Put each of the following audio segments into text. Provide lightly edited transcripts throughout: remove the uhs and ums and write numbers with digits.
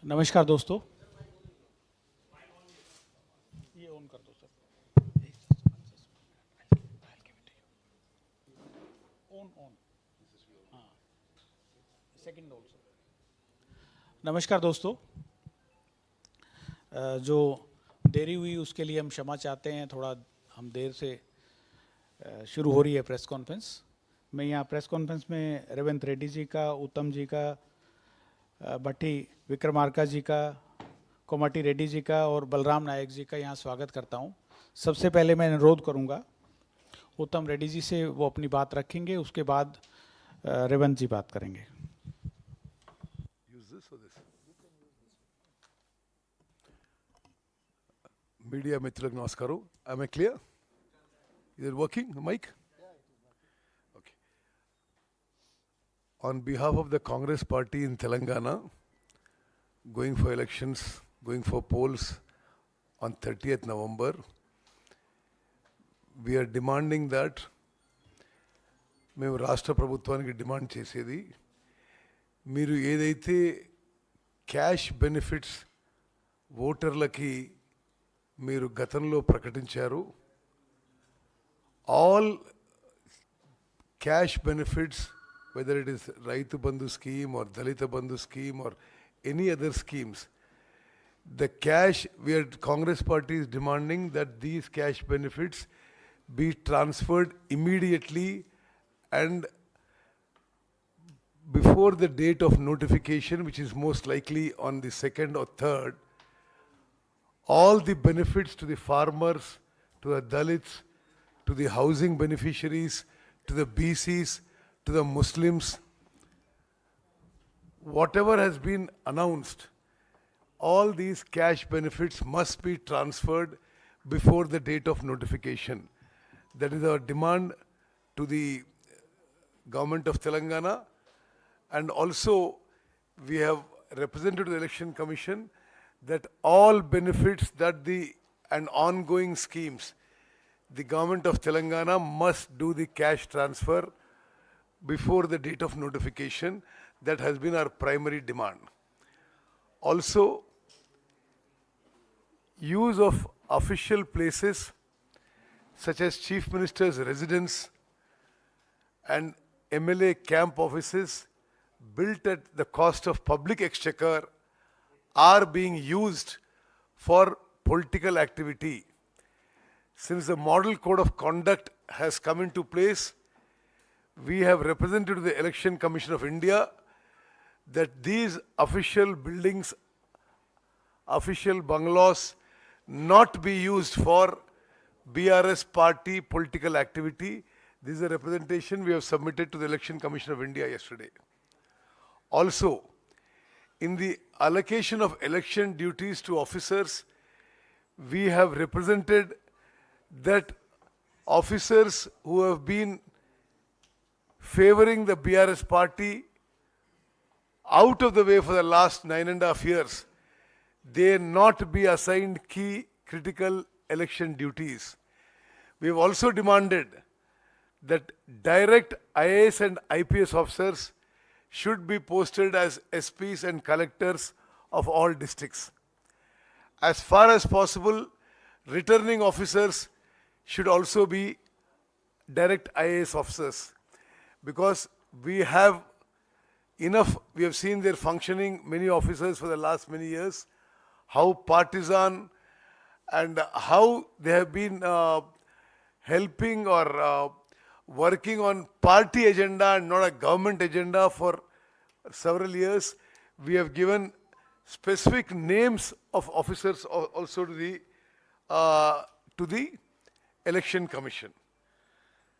नमस्कार दोस्तों। ये ऑन कर दो सर। On on. हाँ, सेकंड ऑल्सो। नमस्कार दोस्तों। जो देरी हुई उसके लिए हम क्षमा चाहते हैं। थोड़ा हम देर से शुरू हो रही है प्रेस कॉन्फ्रेंस। मैं यहाँ प्रेस कॉन्फ्रेंस में रेवंत रेड्डी जी का, उत्तम जी का, भट्टी विक्रमार्का जी का, कोमाटी रेड्डी जी का और बलराम नायक जी का यहाँ स्वागत करता हूँ। सबसे पहले मैं अनुरोध करूँगा उत्तम रेड्डी जी से, वो अपनी बात रखेंगे, उसके बाद रेवंत जी बात करेंगे। Media మిత్రులకు నమస్కారం. Am I clear? Is it working, the mic? Okay. On behalf of the Congress party in Telangana, going for elections, going for polls on 30th November, we are demanding that మేము రాష్ట్ర ప్రభుత్వానికి demand చేసేది, మీరు ఏదైతే cash benefits ఓటర్లకి మీరు గతంలో ప్రకటించారు, all cash benefits, whether it is Rythu Bandhu scheme or Dalit Bandhu scheme or any other schemes, the cash, Congress party is demanding that these cash benefits be transferred immediately and before the date of notification, which is most likely on the 2nd or 3rd, all the benefits to the farmers, to the Dalits, to the housing beneficiaries, to the BCs, to the Muslims, whatever has been announced, all these cash benefits must be transferred before the date of notification. That is our demand to the government of Telangana, and also we have represented to the Election Commission that all benefits and ongoing schemes, the government of Telangana must do the cash transfer before the date of notification. That has been our primary demand. Also, use of official places such as Chief Minister's residence and MLA camp offices built at the cost of public exchequer are being used for political activity. Since the model code of conduct has come into place, we have represented to the Election Commission of India that these official buildings, official bungalows, not be used for BRS party political activity. This is a representation we have submitted to the Election Commission of India yesterday. Also, in the allocation of election duties to officers, we have represented that officers who have been favoring the BRS party out of the way for the last 9.5 years, they not be assigned key critical election duties. We have also demanded that direct IAS and IPS officers should be posted as SPs and collectors of all districts. As far as possible, returning officers should also be direct IAS officers, because we have seen their functioning, many officers for the last many years, how partisan and how they have been helping or working on party agenda and not a government agenda for several years. We have given specific names of officers also to the Election Commission.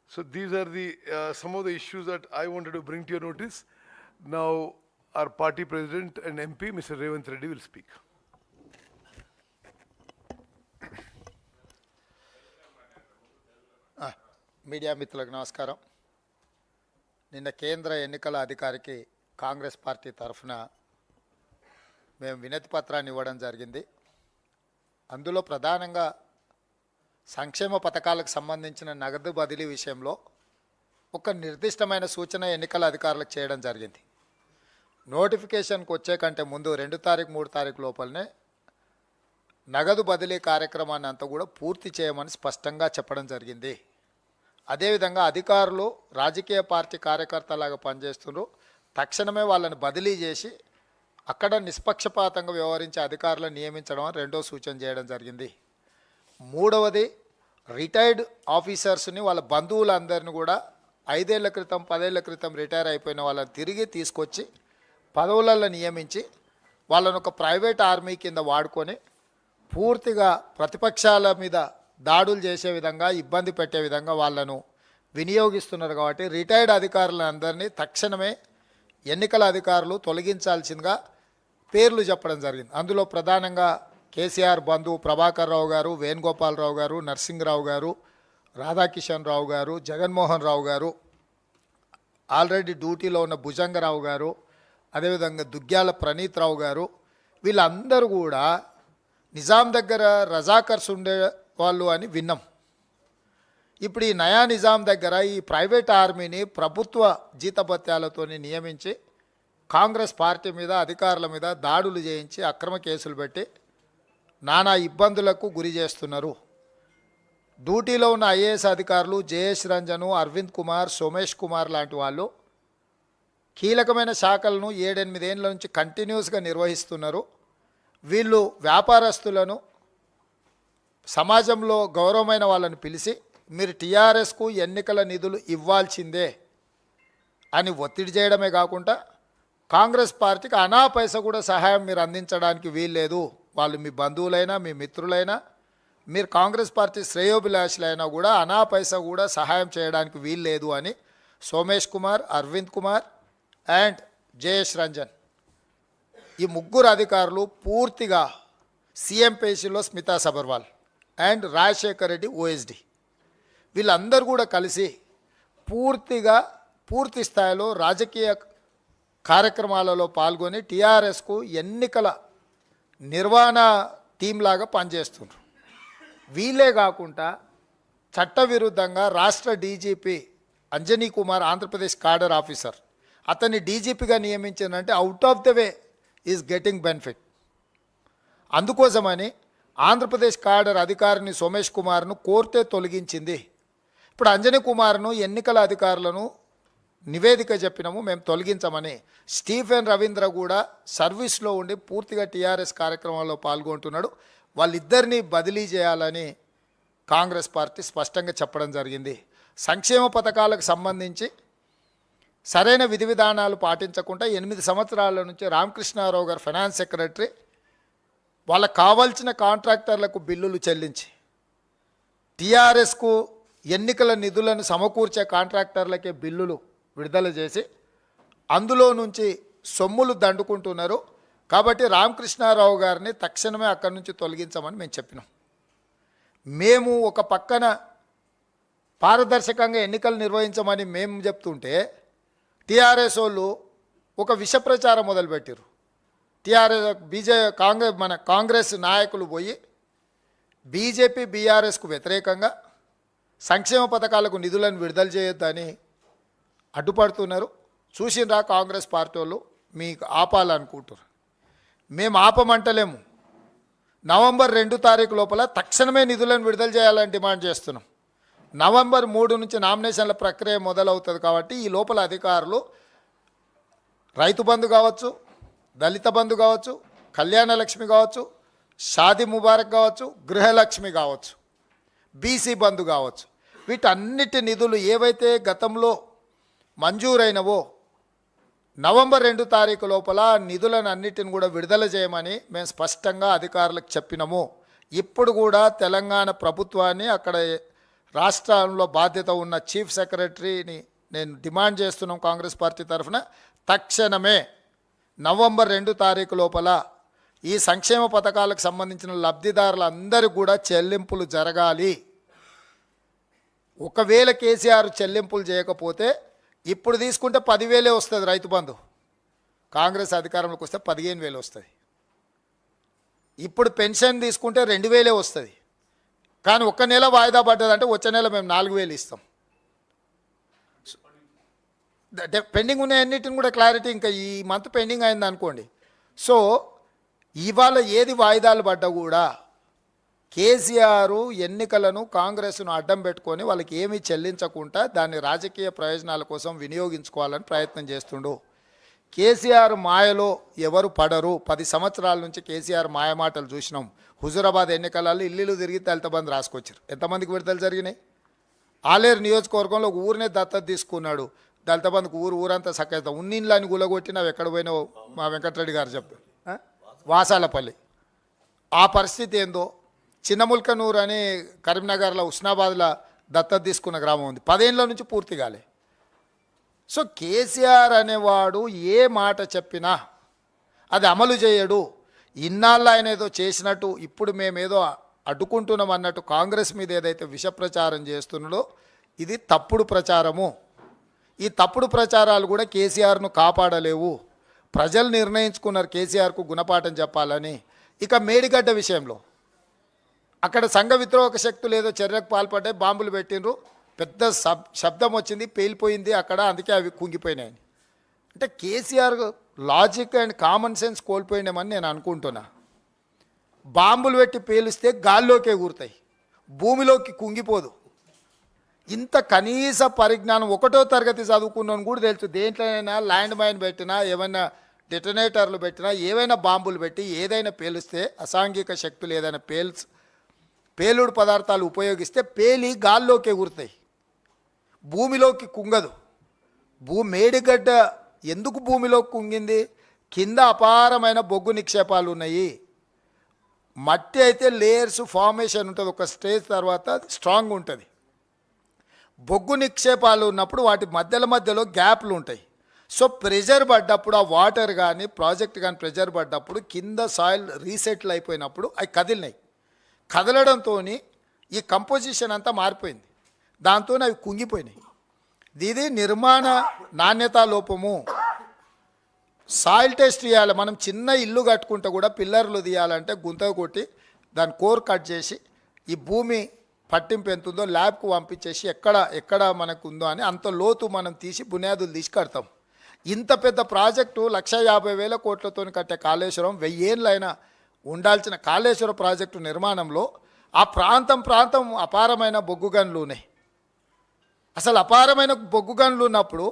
So these are the some of the issues that I wanted to bring to your notice. Now our party president and MP, Mr. Revanth Reddy, will speak. Media మిత్రులకు నమస్కారం. నిన్న కేంద్ర ఎన్నికల అధికారికి Congress party తరఫున మేము వినతి పత్రాన్ని ఇవ్వడం జరిగింది. అందులో ప్రధానంగా సంక్షేమ పథకాలకు సంబంధించిన నగదు బదిలీ విషయంలో ఒక నిర్దిష్టమైన సూచన ఎన్నికల అధికారులకు చేయడం జరిగింది. నోటిఫికేషన్కి వచ్చే కంటే ముందు 2 తారీఖు 3 తారీఖు లోపలనే నగదు బదిలీ కార్యక్రమాన్ని అంతా కూడా పూర్తి చేయమని స్పష్టంగా చెప్పడం జరిగింది. అదేవిధంగా అధికారులు రాజకీయ పార్టీ కార్యకర్తలాగా పనిచేస్తున్నారు, తక్షణమే వాళ్ళని బదిలీ చేసి అక్కడ నిష్పక్షపాతంగా వ్యవహరించే అధికారులను నియమించడం అని రెండో సూచన చేయడం జరిగింది. మూడవది, రిటైర్డ్ ఆఫీసర్స్ని వాళ్ళ బంధువులందరినీ కూడా 5 ఏళ్ల క్రితం 10 ఏళ్ల క్రితం రిటైర్ అయిపోయిన వాళ్ళని తిరిగి తీసుకొచ్చి పదవులలో నియమించి వాళ్ళను ఒక ప్రైవేట్ ఆర్మీ కింద వాడుకొని పూర్తిగా ప్రతిపక్షాల మీద దాడులు చేసే విధంగా, ఇబ్బంది పెట్టే విధంగా వాళ్ళను వినియోగిస్తున్నారు. కాబట్టి రిటైర్డ్ అధికారులందరినీ తక్షణమే ఎన్నికల అధికారులు తొలగించాల్సిందిగా పేర్లు చెప్పడం జరిగింది. అందులో ప్రధానంగా కేసీఆర్ బంధువు ప్రభాకర్ రావు గారు, వేణుగోపాలరావు గారు, నరసింహరావు గారు, రాధాకిషన్ రావు గారు, జగన్మోహన్ రావు గారు, ఆల్రెడీ డ్యూటీలో ఉన్న భుజంగరావు గారు, అదేవిధంగా దుగ్గ్యాల ప్రణీత్ రావు గారు, వీళ్ళందరూ కూడా నిజాం దగ్గర రజాకర్స్ ఉండే వాళ్ళు అని విన్నాం. ఇప్పుడు ఈ నయా నిజాం దగ్గర ఈ ప్రైవేట్ ఆర్మీని ప్రభుత్వ జీతభత్యాలతో నియమించి కాంగ్రెస్ పార్టీ మీద, అధికారుల మీద దాడులు చేయించి అక్రమ కేసులు పెట్టి నానా ఇబ్బందులకు గురి చేస్తున్నారు. డ్యూటీలో ఉన్న ఐఏఎస్ అధికారులు జయేష్ రంజను, అరవింద్ కుమార్, సోమేష్ కుమార్ లాంటి వాళ్ళు కీలకమైన శాఖలను 7-8 ఏళ్ళ నుంచి కంటిన్యూస్గా నిర్వహిస్తున్నారు. వీళ్ళు వ్యాపారస్తులను, సమాజంలో గౌరవమైన వాళ్ళని పిలిచి మీరు టీఆర్ఎస్కు ఎన్నికల నిధులు ఇవ్వాల్సిందే అని ఒత్తిడి చేయడమే కాకుండా కాంగ్రెస్ పార్టీకి అనా పైసా కూడా సహాయం మీరు అందించడానికి వీల్లేదు, వాళ్ళు మీ బంధువులైనా మీ మిత్రులైనా మీరు కాంగ్రెస్ పార్టీ శ్రేయోభిలాషులైనా కూడా అనా పైసా కూడా సహాయం చేయడానికి వీల్లేదు అని సోమేష్ కుమార్, అరవింద్ కుమార్ అండ్ జయేష్ రంజన్ ఈ ముగ్గురు అధికారులు పూర్తిగా సిఎంపీసీలో స్మితా సబర్వాల్ అండ్ రాజశేఖర్ రెడ్డి ఓఎస్డి వీళ్ళందరూ కూడా కలిసి పూర్తి స్థాయిలో రాజకీయ కార్యక్రమాలలో పాల్గొని టీఆర్ఎస్కు ఎన్నికల నిర్వహణ టీంలాగా పనిచేస్తున్నారు. వీళ్ళే కాకుండా చట్టవిరుద్ధంగా రాష్ట్ర DGP Anjani Kumar, Andhra Pradesh cadre officer, అతన్ని డీజీపీగా నియమించిందంటే out of the way is getting benefit. అందుకోసమని ఆంధ్రప్రదేశ్ కాడర్ అధికారిని సోమేష్ కుమార్ను కోర్టే తొలగించింది. ఇప్పుడు అంజనీ కుమార్ను ఎన్నికల అధికారులను నివేదిక చెప్పినాము మేము తొలగించమని. స్టీఫెన్ రవీంద్ర కూడా సర్వీస్లో ఉండి పూర్తిగా టీఆర్ఎస్ కార్యక్రమాల్లో పాల్గొంటున్నాడు. వాళ్ళిద్దరినీ బదిలీ చేయాలని కాంగ్రెస్ పార్టీ స్పష్టంగా చెప్పడం జరిగింది. సంక్షేమ పథకాలకు సంబంధించి సరైన విధి విధానాలు పాటించకుండా 8 సంవత్సరాల నుంచి రామకృష్ణారావు గారు ఫైనాన్స్ సెక్రటరీ వాళ్ళకు కావాల్సిన కాంట్రాక్టర్లకు బిల్లులు చెల్లించి టీఆర్ఎస్కు ఎన్నికల నిధులను సమకూర్చే కాంట్రాక్టర్లకే బిల్లులు విడుదల చేసి అందులో నుంచి సొమ్ములు దండుకుంటున్నారు. కాబట్టి రామకృష్ణారావు గారిని తక్షణమే అక్కడి నుంచి తొలగించమని మేము చెప్పినాం. మేము ఒక పక్కన పారదర్శకంగా ఎన్నికలు నిర్వహించమని మేము చెప్తుంటే టీఆర్ఎస్ వాళ్ళు ఒక విష ప్రచారం మొదలుపెట్టారు. కాంగ్రెస్ నాయకులు పోయి బీజేపీ బీఆర్ఎస్కు వ్యతిరేకంగా సంక్షేమ పథకాలకు నిధులను విడుదల చేయొద్దని అడ్డుపడుతున్నారు. చూసినరా కాంగ్రెస్ పార్టీ వాళ్ళు మీకు ఆపాలనుకుంటున్నారు. మేము ఆపమంటలేము. నవంబర్ 2 తారీఖు లోపల తక్షణమే నిధులను విడుదల చేయాలని డిమాండ్ చేస్తున్నాం. నవంబర్ 3 నుంచి నామినేషన్ల ప్రక్రియ మొదలవుతుంది. కాబట్టి ఈ లోపల అధికారులు రైతు బంధు కావచ్చు, దళిత బంధు కావచ్చు, కళ్యాణ లక్ష్మి కావచ్చు, షాదీ ముబారక్ కావచ్చు, గృహలక్ష్మి కావచ్చు, బీసీ బంధు కావచ్చు, వీటన్నిటి నిధులు ఏవైతే గతంలో మంజూరైనవో నవంబర్ 2 తారీఖు లోపల నిధులను అన్నిటిని కూడా విడుదల చేయమని మేము స్పష్టంగా అధికారులకు చెప్పినాము. ఇప్పుడు కూడా తెలంగాణ ప్రభుత్వాన్ని, అక్కడ రాష్ట్రంలో బాధ్యత ఉన్న చీఫ్ సెక్రటరీని నేను డిమాండ్ చేస్తున్నాం కాంగ్రెస్ పార్టీ తరఫున, తక్షణమే నవంబర్ 2 తారీఖు లోపల ఈ సంక్షేమ పథకాలకు సంబంధించిన లబ్ధిదారులందరికీ కూడా చెల్లింపులు జరగాలి. ఒకవేళ కేసీఆర్ చెల్లింపులు చేయకపోతే ఇప్పుడు తీసుకుంటే 10,000 వస్తుంది రైతు బంధు, కాంగ్రెస్ అధికారంలోకి వస్తే 15,000 వస్తుంది. ఇప్పుడు పెన్షన్ తీసుకుంటే 2,000 వస్తుంది. కానీ ఒక్క నెల వాయిదా పడ్డదంటే వచ్చే నెల మేము 4,000 ఇస్తాం. పెండింగ్ ఉన్న అన్నిటిని కూడా క్లారిటీ ఇంకా ఈ మంత్ పెండింగ్ అయింది అనుకోండి. సో ఇవాళ ఏది వాయిదాలు పడ్డా కూడా కేసీఆర్ ఎన్నికలను కాంగ్రెస్ను అడ్డం పెట్టుకొని వాళ్ళకి ఏమీ చెల్లించకుండా దాన్ని రాజకీయ ప్రయోజనాల కోసం వినియోగించుకోవాలని ప్రయత్నం చేస్తుండు. కేసీఆర్ మాయలో ఎవరు పడరు. 10 సంవత్సరాల నుంచి కేసీఆర్ మాయమాటలు చూసినాం. హుజూరాబాద్ ఎన్నికలలో ఇల్లు తిరిగి దళిత బంధు రాసుకొచ్చారు. ఎంతమందికి విడుదల జరిగినాయి? ఆలేరు నియోజకవర్గంలో ఒక ఊరినే దత్తత తీసుకున్నాడు. దళిత బంధుకు ఊరంతా సక్కగా ఉన్నిళ్ళని గులగొట్టి నావు ఎక్కడ పోయినావు మా వెంకటరెడ్డి గారు చెప్పారు. వాసాలపల్లి ఆ పరిస్థితి ఏందో. చిన్నముల్కనూరు అని కరీంనగర్లో హుస్నాబాద్లో దత్తత తీసుకున్న గ్రామం ఉంది. 10 ఏళ్ళ నుంచి పూర్తి కాలే. సో కేసీఆర్ అనేవాడు ఏ మాట చెప్పినా అది అమలు చేయడు. ఇన్నాళ్ళు ఆయన ఏదో చేసినట్టు ఇప్పుడు మేమేదో అడ్డుకుంటున్నాం అన్నట్టు కాంగ్రెస్ మీద ఏదైతే విష ప్రచారం చేస్తున్నాడో ఇది తప్పుడు ప్రచారము. ఈ తప్పుడు ప్రచారాలు కూడా కేసీఆర్ను కాపాడలేవు. ప్రజలు నిర్ణయించుకున్నారు కేసీఆర్కు గుణపాఠం చెప్పాలని. ఇక మేడిగడ్డ విషయంలో అక్కడ సంఘ విద్రోహక శక్తులు ఏదో చర్యకు పాల్పడ్డాయి, బాంబులు పెట్టిండ్రు, పెద్ద శబ్దం వచ్చింది, పేలిపోయింది అక్కడ, అందుకే అవి కుంగిపోయినాయని. అంటే KCR logic and common sense కోల్పోయినామని నేను అనుకుంటున్నా. బాంబులు పెట్టి పేలిస్తే గాల్లోకి ఎగురుతాయి, భూమిలోకి కుంగిపోదు. ఇంత కనీస పరిజ్ఞానం 1వ తరగతి చదువుకున్నాను కూడా తెలుసు. దేంట్లోనైనా ల్యాండ్ మైన్ పెట్టినా, ఏమైనా డెటనేటర్లు పెట్టినా, ఏవైనా బాంబులు పెట్టి ఏదైనా పేలిస్తే, అసాంఘిక శక్తులు ఏదైనా పేలుడు పదార్థాలు ఉపయోగిస్తే పేలి గాల్లోకి ఎగురుతాయి, భూమిలోకి కుంగదు. మేడిగడ్డ ఎందుకు భూమిలోకి కుంగింది? కింద అపారమైన బొగ్గు నిక్షేపాలు ఉన్నాయి. మట్టి అయితే లేయర్స్ ఫార్మేషన్ ఉంటుంది, ఒక స్టేజ్ తర్వాత స్ట్రాంగ్ ఉంటుంది. బొగ్గు నిక్షేపాలు ఉన్నప్పుడు వాటి మధ్యలో గ్యాప్లు ఉంటాయి. సో ప్రెషర్ పడ్డప్పుడు ఆ వాటర్ కానీ ప్రాజెక్ట్ కానీ ప్రెషర్ పడ్డప్పుడు కింద సాయిల్ రీసెటిల్ అయిపోయినప్పుడు అవి కదిలినాయి. కదలడంతో ఈ కంపోజిషన్ అంతా మారిపోయింది, దాంతో అవి కుంగిపోయినాయి. ఇది నిర్మాణ నాణ్యతా లోపము. సాయిల్ టెస్ట్ చేయాలి. మనం చిన్న ఇల్లు కట్టుకుంటే కూడా పిల్లర్లు తీయాలంటే గుంత కొట్టి దాని కోర్ కట్ చేసి ఈ భూమి పట్టింపు ఎంత ఉందో ల్యాబ్కు పంపించేసి ఎక్కడ మనకు ఉందో అని అంత లోతు మనం తీసి బునియాదులు తీసి కడతాం. ఇంత పెద్ద ప్రాజెక్టు 1,50,000 కోట్లతో కట్టే కాళేశ్వరం 1000 ఏళ్ళైనా ఉండాల్సిన కాళేశ్వర ప్రాజెక్టు నిర్మాణంలో ఆ ప్రాంతం అపారమైన బొగ్గు గనులు ఉన్నాయి. అసలు అపారమైన బొగ్గు గనులు ఉన్నప్పుడు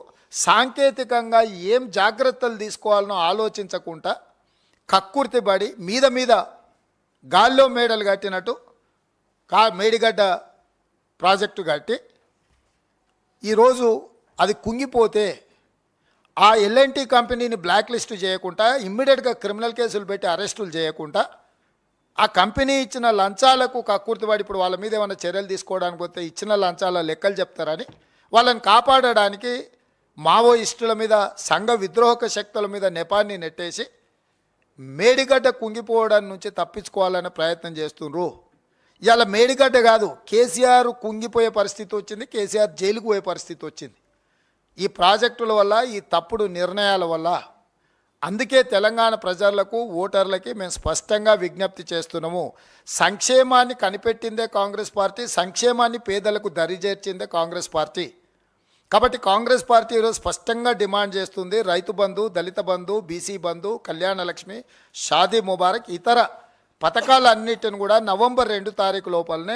సాంకేతికంగా ఏం జాగ్రత్తలు తీసుకోవాలనో ఆలోచించకుండా కక్కుర్తిపడి మీద గాల్లో మేడలు కట్టినట్టు మేడిగడ్డ ప్రాజెక్టు కట్టి ఈరోజు అది కుంగిపోతే ఆ ఎల్ఎన్టీ కంపెనీని బ్లాక్ లిస్ట్ చేయకుండా, ఇమ్మీడియట్గా క్రిమినల్ కేసులు పెట్టి అరెస్టులు చేయకుండా, ఆ కంపెనీ ఇచ్చిన లంచాలకు కక్కుర్తిపడి ఇప్పుడు వాళ్ళ మీద ఏమైనా చర్యలు తీసుకోవడానికి పోతే ఇచ్చిన లంచాల లెక్కలు చెప్తారని వాళ్ళని కాపాడడానికి మావోయిస్టుల మీద, సంఘ విద్రోహక శక్తుల మీద నెపాన్ని నెట్టేసి మేడిగడ్డ కుంగిపోవడం నుంచి తప్పించుకోవాలనే ప్రయత్నం చేస్తుండ్రు. ఇవాళ మేడిగడ్డ కాదు, కేసీఆర్ కుంగిపోయే పరిస్థితి వచ్చింది, కేసీఆర్ జైలుకు పోయే పరిస్థితి వచ్చింది ఈ ప్రాజెక్టుల వల్ల, ఈ తప్పుడు నిర్ణయాల వల్ల. అందుకే తెలంగాణ ప్రజలకు, ఓటర్లకి మేము స్పష్టంగా విజ్ఞప్తి చేస్తున్నాము. సంక్షేమాన్ని కనిపెట్టిందే కాంగ్రెస్ పార్టీ, సంక్షేమాన్ని పేదలకు దరిచేర్చిందే కాంగ్రెస్ పార్టీ. కాబట్టి కాంగ్రెస్ పార్టీ ఈరోజు స్పష్టంగా డిమాండ్ చేస్తుంది, రైతు బంధు, దళిత బంధు, బీసీ బంధు, కళ్యాణ లక్ష్మి, షాదీ ముబారక్, ఇతర పథకాలన్నిటిని కూడా నవంబర్ 2 తారీఖు లోపలనే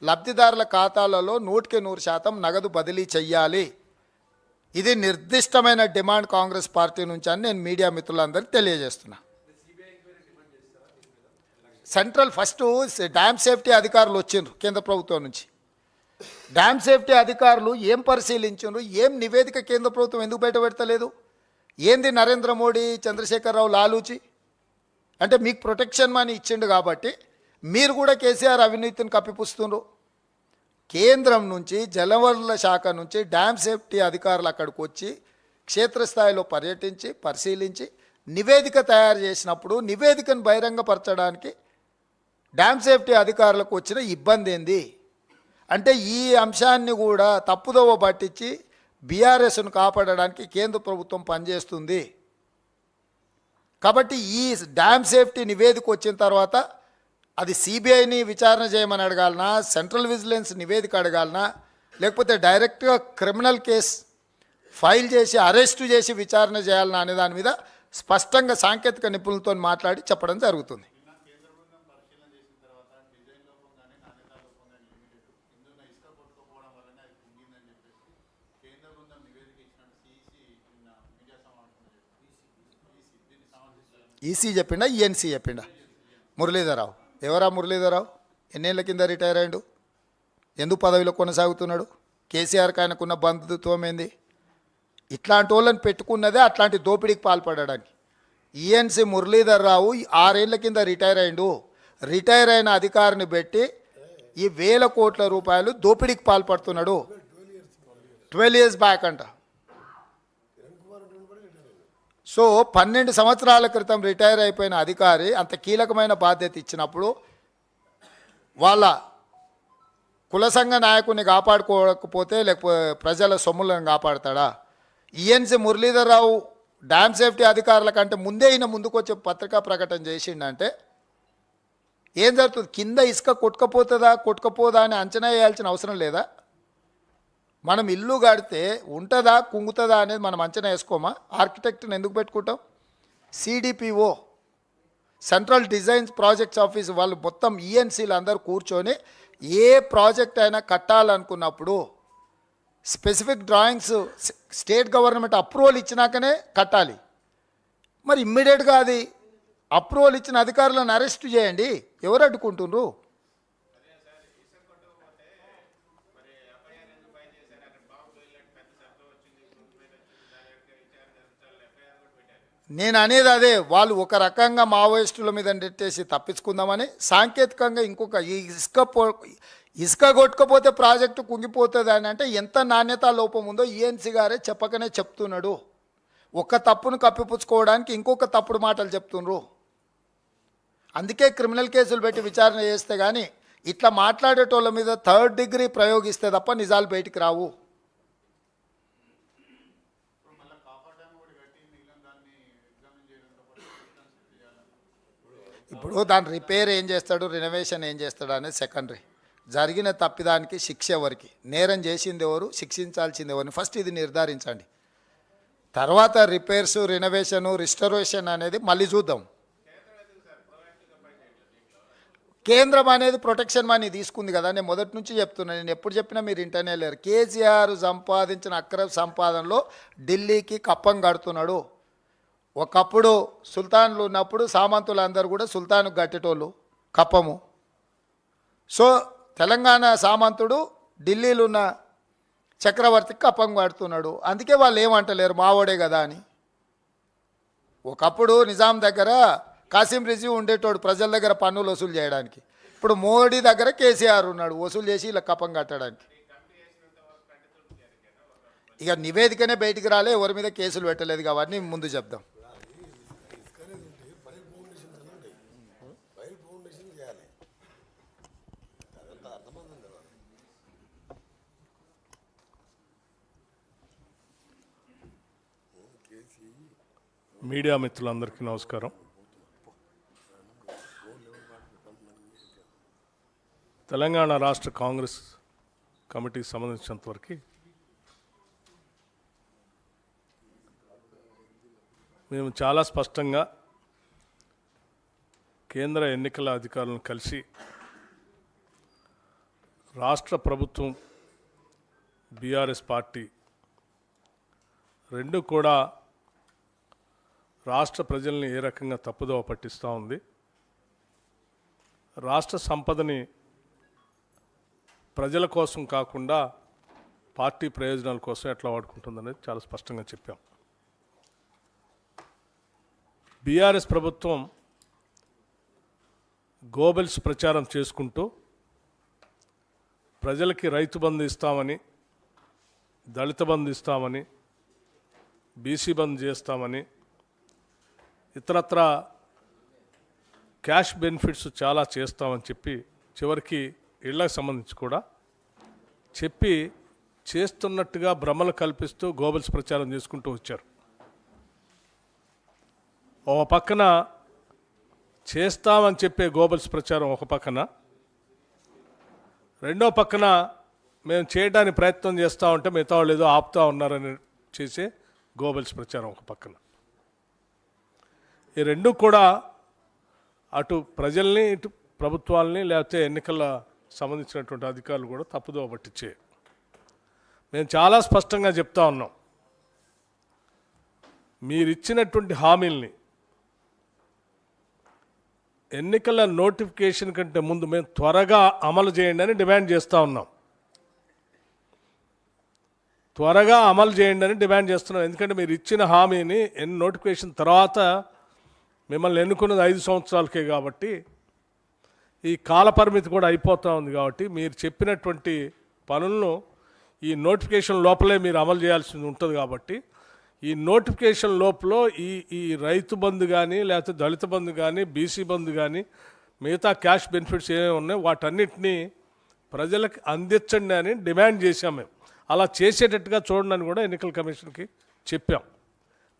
లబ్ధిదారుల ఖాతాలలో 100% నగదు బదిలీ చెయ్యాలి. ఇది నిర్దిష్టమైన డిమాండ్ కాంగ్రెస్ పార్టీ నుంచి అని నేను మీడియా మిత్రులందరికీ తెలియజేస్తున్నా. సెంట్రల్ ఫస్ట్ డ్యామ్ సేఫ్టీ అధికారులు వచ్చిండ్రు కేంద్ర ప్రభుత్వం నుంచి. డ్యామ్ సేఫ్టీ అధికారులు ఏం పరిశీలించారు, ఏం నివేదిక కేంద్ర ప్రభుత్వం ఎందుకు బయట పెడతలేదు? ఏంది నరేంద్ర మోడీ, చంద్రశేఖరరావు లాలూచి? అంటే మీకు ప్రొటెక్షన్ మనీ ఇచ్చిండు కాబట్టి మీరు కూడా కేసీఆర్ అవినీతిని కప్పిపుస్తున్నారు. కేంద్రం నుంచి, జలవనరుల శాఖ నుంచి డ్యామ్ సేఫ్టీ అధికారులు అక్కడికి వచ్చి క్షేత్రస్థాయిలో పర్యటించి పరిశీలించి నివేదిక తయారు చేసినప్పుడు నివేదికను బహిరంగపరచడానికి డ్యామ్ సేఫ్టీ అధికారులకు వచ్చిన ఇబ్బంది ఏంది? అంటే ఈ అంశాన్ని కూడా తప్పుదోవ పట్టించి బీఆర్ఎస్ను కాపాడడానికి కేంద్ర ప్రభుత్వం పనిచేస్తుంది. కాబట్టి ఈ డ్యామ్ సేఫ్టీ నివేదిక వచ్చిన తర్వాత అది సిబిఐని విచారణ చేయమని అడగాలనా, సెంట్రల్ విజిలెన్స్ నివేదిక అడగాలనా, లేకపోతే డైరెక్ట్గా క్రిమినల్ కేస్ ఫైల్ చేసి అరెస్టు చేసి విచారణ చేయాలని అనే దాని మీద స్పష్టంగా సాంకేతిక నిపుణులతో మాట్లాడి చెప్పడం జరుగుతుంది. ఈసీ చెప్పిండా, ఈఎన్సీ చెప్పిండా? మురళీధరరావు. ఎవరా మురళీధరరావు? ఎన్నేళ్ల కింద రిటైర్ అయ్యాడు? ఎందుకు పదవిలో కొనసాగుతున్నాడు? కేసీఆర్కి ఆయనకున్న బంధుత్వం ఏంది? ఇట్లాంటి వాళ్ళని పెట్టుకున్నదే అట్లాంటి దోపిడీకి పాల్పడడానికి. ఈఎన్సీ మురళీధరరావు 6 ఏళ్ల కింద రిటైర్ అయ్యిండు. రిటైర్ అయిన అధికారిని పెట్టి ఈ 1000 కోట్ల రూపాయలు దోపిడీకి పాల్పడుతున్నాడు. 12 years బ్యాక్ అంట. సో 12 సంవత్సరాల క్రితం రిటైర్ అయిపోయిన అధికారి అంత కీలకమైన బాధ్యత ఇచ్చినప్పుడు వాళ్ళ కుల సంఘ నాయకుడిని కాపాడుకోకపోతే లేకపోతే ప్రజల సొమ్ములను కాపాడతాడా? ఈఎన్సీ మురళీధరరావు డ్యామ్ సేఫ్టీ అధికారుల కంటే ముందే ఈయన ముందుకు వచ్చే పత్రికా ప్రకటన చేసిండంటే ఏం జరుగుతుంది? కింద ఇసుక కొట్టుకపోదా అని అంచనా వేయాల్సిన అవసరం లేదా? మనం ఇల్లు కడితే ఉంటుందా కుంగుతుందా అనేది మనం అంచనా వేసుకోమా? ఆర్కిటెక్ట్ని ఎందుకు పెట్టుకుంటాం? CDPO, central designs projects office వాళ్ళు మొత్తం ఈఎన్సీలు అందరూ కూర్చొని ఏ ప్రాజెక్ట్ అయినా కట్టాలనుకున్నప్పుడు specific drawings state government approval ఇచ్చినాకనే కట్టాలి. మరి ఇమ్మీడియట్గా అది అప్రూవల్ ఇచ్చిన అధికారులను అరెస్ట్ చేయండి. ఎవరు అడ్డుకుంటున్నారు? నేను అనేది అదే, వాళ్ళు ఒక రకంగా మావోయిస్టుల మీద నెట్టేసి తప్పించుకుందామని సాంకేతికంగా ఇంకొక ఈ ఇసుక కొట్టుకపోతే ప్రాజెక్టు కుంగిపోతుంది అని అంటే ఎంత నాణ్యతా లోపం ఉందో ఈఎన్సీ గారే చెప్పకనే చెప్తున్నాడు. ఒక తప్పును కప్పిపుచ్చుకోవడానికి ఇంకొక తప్పుడు మాటలు చెప్తున్నారు. అందుకే క్రిమినల్ కేసులు పెట్టి విచారణ చేస్తే కానీ ఇట్లా మాట్లాడేటోళ్ళ మీద 3rd degree ప్రయోగిస్తే తప్ప నిజాలు బయటికి రావు. ఇప్పుడు దాని రిపేర్ ఏం చేస్తాడు, రెనోవేషన్ ఏం చేస్తాడు అనేది సెకండరీ. జరిగిన తప్పిదానికి శిక్ష ఎవరికి, నేరం చేసింది ఎవరు, శిక్షించాల్సింది ఎవరిని ఫస్ట్ ఇది నిర్ధారించండి. తర్వాత రిపేర్సు, రెనోవేషను, రిస్టరేషన్ అనేది మళ్ళీ చూద్దాం. కేంద్రం అనేది ప్రొటెక్షన్ మనీ తీసుకుంది కదా. నేను మొదటి నుంచి చెప్తున్నాను, నేను ఎప్పుడు చెప్పినా మీరు ఇంటర్నే లేరు. కేసీఆర్ సంపాదించిన అక్రమ సంపాదనలో ఢిల్లీకి కప్పం కడుతున్నాడు. ఒకప్పుడు సుల్తాన్లు ఉన్నప్పుడు సామంతులు అందరూ కూడా సుల్తాన్కు కట్టేటోళ్ళు కప్పము. సో తెలంగాణ సామంతుడు ఢిల్లీలో ఉన్న చక్రవర్తికి కప్పం కడుతున్నాడు. అందుకే వాళ్ళు ఏమంటలేరు మావోడే కదా అని. ఒకప్పుడు నిజాం దగ్గర కాసిం రిజీ ఉండేటోడు ప్రజల దగ్గర పన్నులు వసూలు చేయడానికి. ఇప్పుడు మోడీ దగ్గర కేసీఆర్ ఉన్నాడు వసూలు చేసి ఇలా కప్పం కట్టడానికి. ఇక నివేదికనే బయటికి రాలే, ఎవరి మీద కేసులు పెట్టలేదు. అవన్నీ ముందు చెప్దాం. మీడియా మిత్రులందరికీ నమస్కారం. తెలంగాణ రాష్ట్ర కాంగ్రెస్ కమిటీకి సంబంధించినంతవరకు మేము చాలా స్పష్టంగా కేంద్ర ఎన్నికల అధికారులను కలిసి రాష్ట్ర ప్రభుత్వం బీఆర్ఎస్ పార్టీ రెండు కూడా రాష్ట్ర ప్రజల్ని ఏ రకంగా తప్పుదోవ పట్టిస్తూ ఉంది, రాష్ట్ర సంపదని ప్రజల కోసం కాకుండా పార్టీ ప్రయోజనాల కోసం ఎట్లా వాడుకుంటుందనేది చాలా స్పష్టంగా చెప్పాం. బీఆర్ఎస్ ప్రభుత్వం గోబెల్స్ ప్రచారం చేసుకుంటూ ప్రజలకి రైతు బంధు ఇస్తామని, దళిత బంధు ఇస్తామని, బీసీ బంధు చేస్తామని, ఇతరత్ర క్యాష్ బెనిఫిట్స్ చాలా చేస్తామని చెప్పి చివరికి ఇళ్లకు సంబంధించి కూడా చెప్పి చేస్తున్నట్టుగా భ్రమలు కల్పిస్తూ గోబెల్స్ ప్రచారం చేసుకుంటూ వచ్చారు. ఒక పక్కన చేస్తామని చెప్పే గోబెల్స్ ప్రచారం ఒక పక్కన, రెండో పక్కన మేము చేయడానికి ప్రయత్నం చేస్తూ ఉంటే మిగతా వాళ్ళు ఏదో ఆపుతూ ఉన్నారని చేసే గోబెల్స్ ప్రచారం ఒక పక్కన. ఈ రెండు కూడా అటు ప్రజల్ని ఇటు ప్రభుత్వాలని లేకపోతే ఎన్నికల సంబంధించినటువంటి అధికారులు కూడా తప్పుదోవ పట్టించే. మేము చాలా స్పష్టంగా చెప్తా ఉన్నాం, మీరు ఇచ్చినటువంటి హామీల్ని ఎన్నికల నోటిఫికేషన్ కంటే ముందు మేము త్వరగా అమలు చేయండి అని డిమాండ్ చేస్తూ ఉన్నాం. త్వరగా అమలు చేయండి అని డిమాండ్ చేస్తున్నాం. ఎందుకంటే మీరు ఇచ్చిన హామీని నోటిఫికేషన్ తర్వాత మిమ్మల్ని ఎన్నుకున్నది 5 సంవత్సరాలకే కాబట్టి ఈ కాల పరిమితి కూడా అయిపోతూ ఉంది. కాబట్టి మీరు చెప్పినటువంటి పనులను ఈ నోటిఫికేషన్ లోపలే మీరు అమలు చేయాల్సి ఉంటుంది. కాబట్టి ఈ నోటిఫికేషన్ లోపల ఈ రైతు బంధు కానీ లేకపోతే దళిత బంధు కానీ బీసీ బంధు కానీ మిగతా క్యాష్ బెనిఫిట్స్ ఏమేమి ఉన్నాయో వాటన్నిటినీ ప్రజలకు అందించండి అని డిమాండ్ చేశాం. మేము అలా చేసేటట్టుగా చూడండి అని కూడా ఎన్నికల కమిషన్కి చెప్పాం.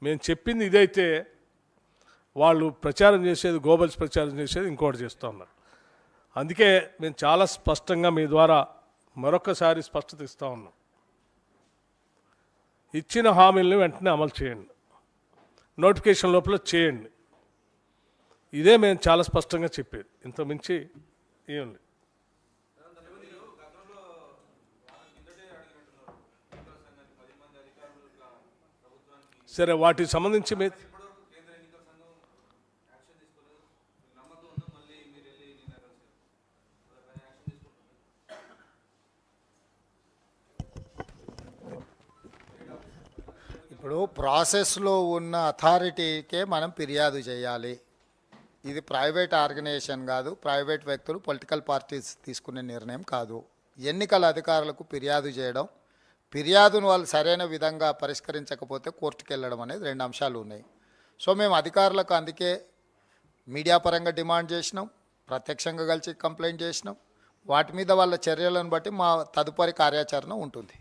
మేము చెప్పింది ఇదైతే వాళ్ళు ప్రచారం చేసేది గోబెల్స్ ప్రచారం చేసేది ఇంకోటి చేస్తూ ఉన్నారు. అందుకే మేము చాలా స్పష్టంగా మీ ద్వారా మరొకసారి స్పష్టత ఇస్తూ ఉన్నాం. ఇచ్చిన హామీలను వెంటనే అమలు చేయండి, నోటిఫికేషన్ లోపల చేయండి. ఇదే మేము చాలా స్పష్టంగా చెప్పేది, ఇంత మించి ఏం లేదు. సరే, వాటికి సంబంధించి మీ ఇప్పుడు ప్రాసెస్లో ఉన్న అథారిటీకే మనం ఫిర్యాదు చేయాలి. ఇది ప్రైవేట్ ఆర్గనైజేషన్ కాదు, ప్రైవేట్ వ్యక్తులు పొలిటికల్ పార్టీస్ తీసుకునే నిర్ణయం కాదు. ఎన్నికల అధికారులకు ఫిర్యాదు చేయడం, ఫిర్యాదును వాళ్ళు సరైన విధంగా పరిష్కరించకపోతే కోర్టుకు వెళ్ళడం అనేది 2 అంశాలు ఉన్నాయి. సో మేము అధికారులకు అందుకే మీడియా పరంగా డిమాండ్ చేసినాం, ప్రత్యక్షంగా కలిసి కంప్లైంట్ చేసినాం. వాటి మీద వాళ్ళ చర్యలను బట్టి మా తదుపరి కార్యాచరణ ఉంటుంది.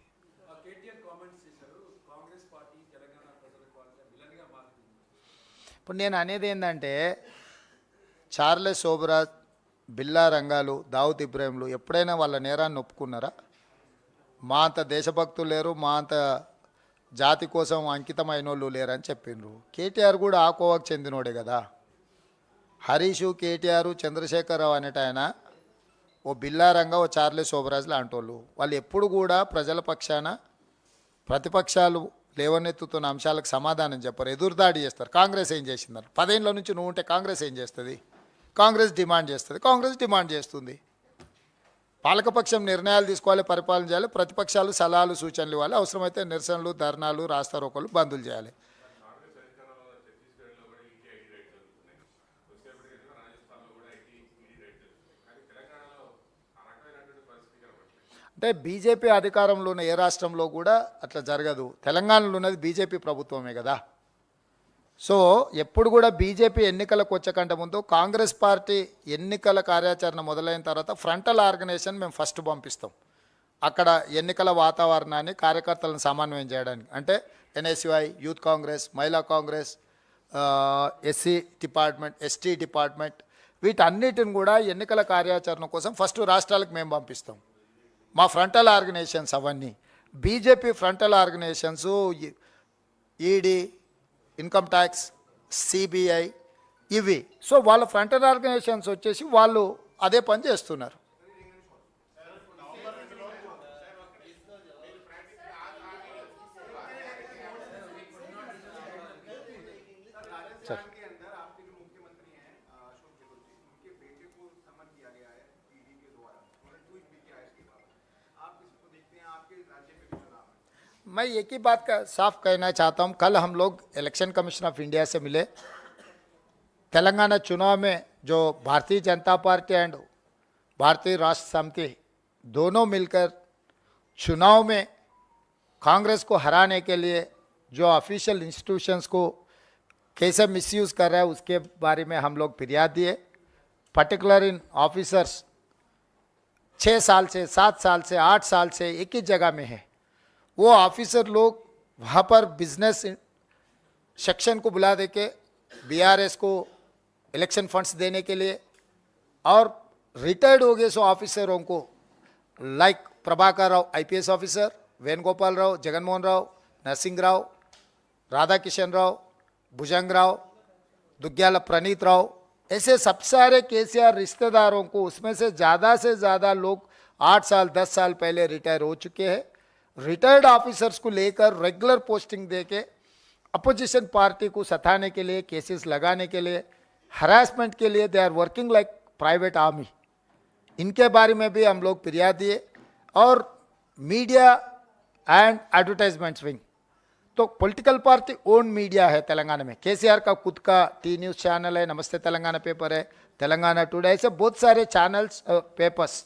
ఇప్పుడు నేను అనేది ఏంటంటే, చార్లెస్ శోభరాజ్, బిల్లా రంగాలు, దావుద్ ఇబ్రాహింలు ఎప్పుడైనా వాళ్ళ నేరాన్ని ఒప్పుకున్నారా? మా అంత దేశభక్తులు లేరు, మా అంత జాతి కోసం అంకితమైన వాళ్ళు లేరని చెప్పిండ్రు. కేటీఆర్ కూడా ఆ కోవకు చెందినోడే కదా. హరీషు, కేటీఆర్, చంద్రశేఖరరావు అనేట ఆయన ఓ బిల్లా రంగా, ఓ చార్లెస్ శోభరాజ్ లాంటి వాళ్ళు ఎప్పుడు కూడా ప్రజల పక్షాన ప్రతిపక్షాలు లేవనెత్తుతున్న అంశాలకు సమాధానం చెప్పరు, ఎదురుదాడి చేస్తారు. కాంగ్రెస్ ఏం చేసిందని 10 ఏళ్ళ నుంచి నువ్వు ఉంటే కాంగ్రెస్ ఏం చేస్తుంది? కాంగ్రెస్ డిమాండ్ చేస్తుంది, కాంగ్రెస్ డిమాండ్ చేస్తుంది. పాలకపక్షం నిర్ణయాలు తీసుకోవాలి, పరిపాలన చేయాలి, ప్రతిపక్షాలు సలహాలు సూచనలు ఇవ్వాలి, అవసరమైతే నిరసనలు, ధర్నాలు, రాస్తారోకోలు, బందులు చేయాలి. అంటే బీజేపీ అధికారంలో ఉన్న ఏ రాష్ట్రంలో కూడా అట్లా జరగదు. తెలంగాణలో ఉన్నది బీజేపీ ప్రభుత్వమే కదా. సో ఎప్పుడు కూడా బీజేపీ ఎన్నికలకు వచ్చేకంటే ముందు కాంగ్రెస్ పార్టీ ఎన్నికల కార్యాచరణ మొదలైన తర్వాత ఫ్రంటల్ ఆర్గనైజేషన్ మేము ఫస్ట్ పంపిస్తాం. అక్కడ ఎన్నికల వాతావరణాన్ని, కార్యకర్తలను సమన్వయం చేయడానికి. అంటే ఎన్ఎస్యుఐ, యూత్ కాంగ్రెస్, మహిళా Congress, SC department, ST department, వీటన్నిటిని కూడా ఎన్నికల కార్యాచరణ కోసం ఫస్ట్ రాష్ట్రాలకు మేము పంపిస్తాం. మా ఫ్రంటల్ ఆర్గనైజేషన్స్ అవన్నీ. BJP frontal organisations ED, income tax, CBI ఇవి. సో వాళ్ళ ఫ్రంటల్ ఆర్గనైజేషన్స్ వచ్చేసి వాళ్ళు అదే పని చేస్తున్నారు. मैं एक ही बात का साफ कहना चाहता हूँ, कल हम लोग इलेक्शन कमीशन ऑफ इंडिया से मिले. तेलंगाना चुनाव में जो भारतीय जनता पार्टी एंड भारतीय राष्ट्र समिति दोनों मिलकर चुनाव में कांग्रेस को हराने के लिए जो ऑफिशियल इंस्टीट्यूशंस को कैसे मिसयूज़ कर रहा है उसके बारे में हम लोग फिरियाद दिए. पर्टिकुलर इन ऑफिसर्स 6 साल से, 7 साल से, 8 साल से एक ही जगह में है. वो ऑफिसर लोग वहाँ पर बिजनेस सेक्शन को बुला दे के बीआरएस को इलेक्शन फंड्स देने के लिए, और रिटायर्ड हो गए सो ऑफिसरों को like Prabhakar Rao IPS officer, Venugopal Rao, Jaganmohan Rao, Narasimha Rao, Radha Kishan Rao, Bhujang Rao, Duggyala Praneeth Rao, ऐसे सब सारे केसीआर रिश्तेदारों को, उसमें से ज़्यादा लोग 8 साल 10 साल पहले रिटायर हो चुके हैं। रिटायर्ड ऑफिसर्स को लेकर रेगुलर पोस्टिंग देके अपोजिशन पार्टी को सताने के लिए, केसेस लगाने के लिए, हरासमेंट के लिए they are working like private army. इनके बारे में भी हम लोग फिरियाद दिए। और मीडिया एंड एडवर्टाइजमेंट विंग, तो पॉलिटिकल पार्टी ओन मीडिया है तेलंगाना में। केसीआर का खुद का टी न्यूज़ चैनल है, नमस्ते तेलंगाना पेपर है, तेलंगाना टुडे, ऐसे बहुत सारे चैनल्स पेपर्स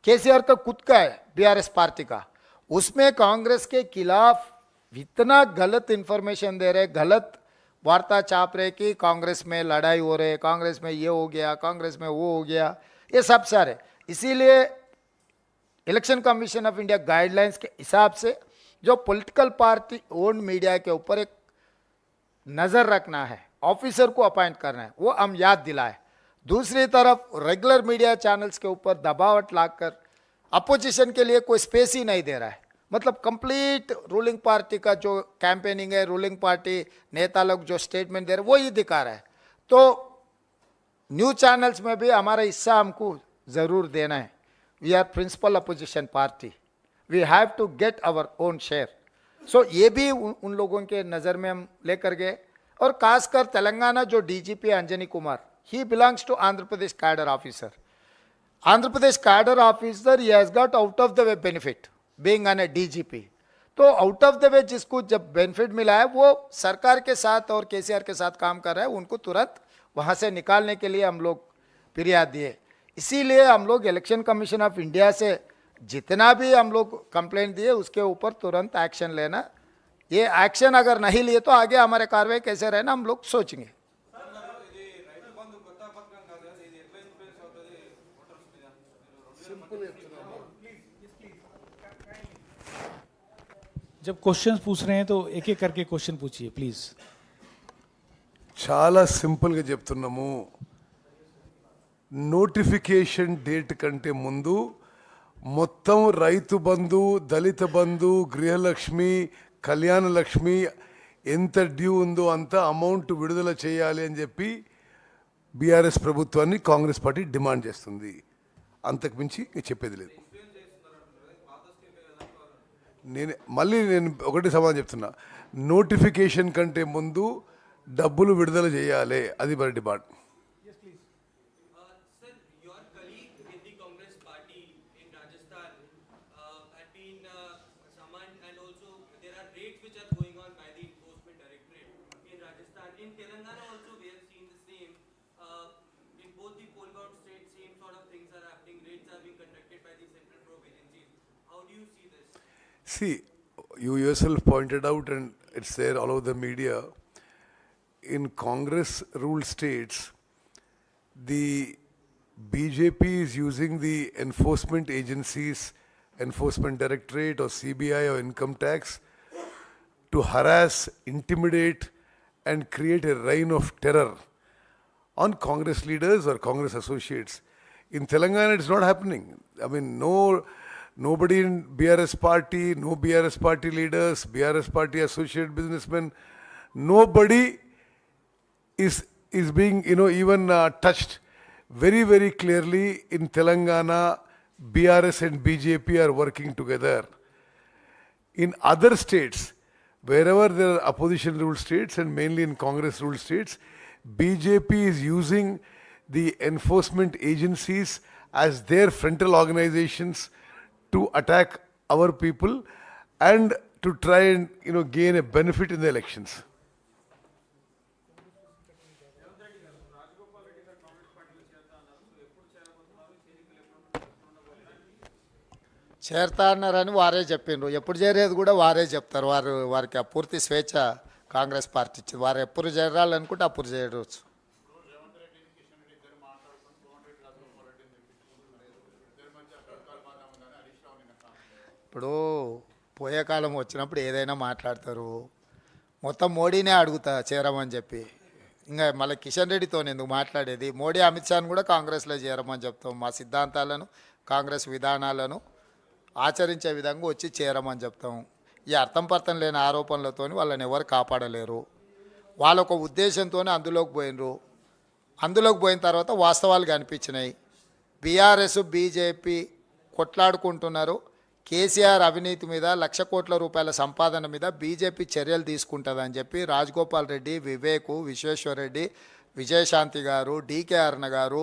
केसीआर का खुद का है, बीआरएस पार्टी का। उसमें कांग्रेस के खिलाफ इतना गलत इंफॉर्मेशन दे रहे, गलत वार्ता छाप रहे कि कांग्रेस में लड़ाई हो रही है, कांग्रेस में ये हो गया, कांग्रेस में वो हो गया, ये सब सारे। इसीलिए election commission of India guidelines के हिसाब से जो पॉलिटिकल पार्टी ओन मीडिया के ऊपर एक नज़र रखना है, ऑफिसर को अपॉइंट करना है, वो हम याद दिलाए। दूसरी तरफ रेगुलर मीडिया चैनल्स के ऊपर दबावट लाकर अपोजिशन के लिए कोई स्पेस ही नहीं दे रहा है। मतलब कंप्लीट रूलिंग पार्टी का जो कैंपेनिंग है, रूलिंग पार्टी नेता लोग जो स्टेटमेंट दे रहे हैं वो ही दिखा रहा है। तो न्यूज़ चैनल्स में भी हमारा हिस्सा हमको ज़रूर देना है। We are principal opposition party, we have to get our own share. So ये भी उन लोगों के नज़र में हम लेकर गए। और खासकर तेलंगाना जो DGP Anjani Kumar, he belongs to Andhra Pradesh cadre officer. Andhra Pradesh cadre officer, he has got out of the way benefit being on a DGP. तो आउट ऑफ द वे जिसको जब बेनिफिट मिला है वो सरकार के साथ और केसीआर के साथ काम कर रहा है, उनको तुरंत वहाँ से निकालने के लिए हम लोग फिरियाद दिए। इसीलिए हम लोग इलेक्शन कमीशन ऑफ इंडिया से जितना भी हम लोग कंप्लेंट दिए उसके ऊपर तुरंत एक्शन लेना। ये एक्शन अगर नहीं लिए तो आगे हमारे कार्रवाई कैसे रहना हम लोग सोचेंगे। जब क्वेश्चंस पूछ रहे हैं तो एक एक करके क्वेश्चन पूछिए प्लीज। చాలా సింపుల్గా చెప్తున్నాము. నోటిఫికేషన్ డేట్ కంటే ముందు మొత్తం రైతు బంధు, దళిత బంధు, గృహలక్ష్మి, కళ్యాణ లక్ష్మి ఎంత డ్యూ ఉందో అంత అమౌంట్ విడుదల చేయాలి అని చెప్పి బీఆర్ఎస్ ప్రభుత్వాన్ని కాంగ్రెస్ పార్టీ డిమాండ్ చేస్తుంది. అంతకు మించి చెప్పేది లేదు. నేను ఒకటి సమాధానం చెప్తున్నా, నోటిఫికేషన్ కంటే ముందు డబ్బులు విడుదల చేయాలి, అది మరి demand. See, you yourself pointed out, and it's there all over the media, in Congress-ruled states, the BJP is using the enforcement agencies, Enforcement Directorate or CBI or Income Tax, to harass, intimidate, and create a reign of terror on Congress leaders or Congress associates. In Telangana, it's not happening. I mean, nobody in BRS party, no BRS party leaders, BRS party associate businessmen, nobody is being, even touched. Very, very clearly in Telangana, BRS and BJP are working together. In other states, wherever there are opposition-ruled states and mainly in Congress-ruled states, BJP is using the enforcement agencies as their frontal organizations to attack our people and to try and gain a benefit in the elections. చేరతా అన్నారని వారే చెప్పిండ్రు. ఎప్పుడు చేరేది కూడా వారే చెప్తారు. వారికి ఆ పూర్తి స్వేచ్ఛ కాంగ్రెస్ పార్టీ ఇచ్చింది. వారు ఎప్పుడు చేరాలనుకుంటే అప్పుడు చేయవచ్చు. ఇప్పుడు పోయే కాలం వచ్చినప్పుడు ఏదైనా మాట్లాడతారు. మొత్తం మోడీనే అడుగుతా చేరమని చెప్పి. ఇంకా మళ్ళీ కిషన్ రెడ్డితో ఎందుకు మాట్లాడేది? మోడీ అమిత్ షాను కూడా కాంగ్రెస్లో చేరమని చెప్తాం. మా సిద్ధాంతాలను, కాంగ్రెస్ విధానాలను ఆచరించే విధంగా వచ్చి చేరమని చెప్తాం. ఈ అర్థం పర్థం లేని ఆరోపణలతోని వాళ్ళని ఎవరు కాపాడలేరు. వాళ్ళొక ఉద్దేశంతోనే అందులోకి పోయినరు. అందులోకి పోయిన తర్వాత వాస్తవాలు కనిపించినాయి. బీఆర్ఎస్ బీజేపీ కొట్లాడుకుంటున్నారు. కేసీఆర్ అవినీతి మీద 1,00,000 కోట్ల రూపాయల సంపాదన మీద బీజేపీ చర్యలు తీసుకుంటుందని చెప్పి రాజగోపాల్ రెడ్డి, వివేకు, విశ్వేశ్వరరెడ్డి, విజయశాంతి గారు, డీకే అరుణ గారు,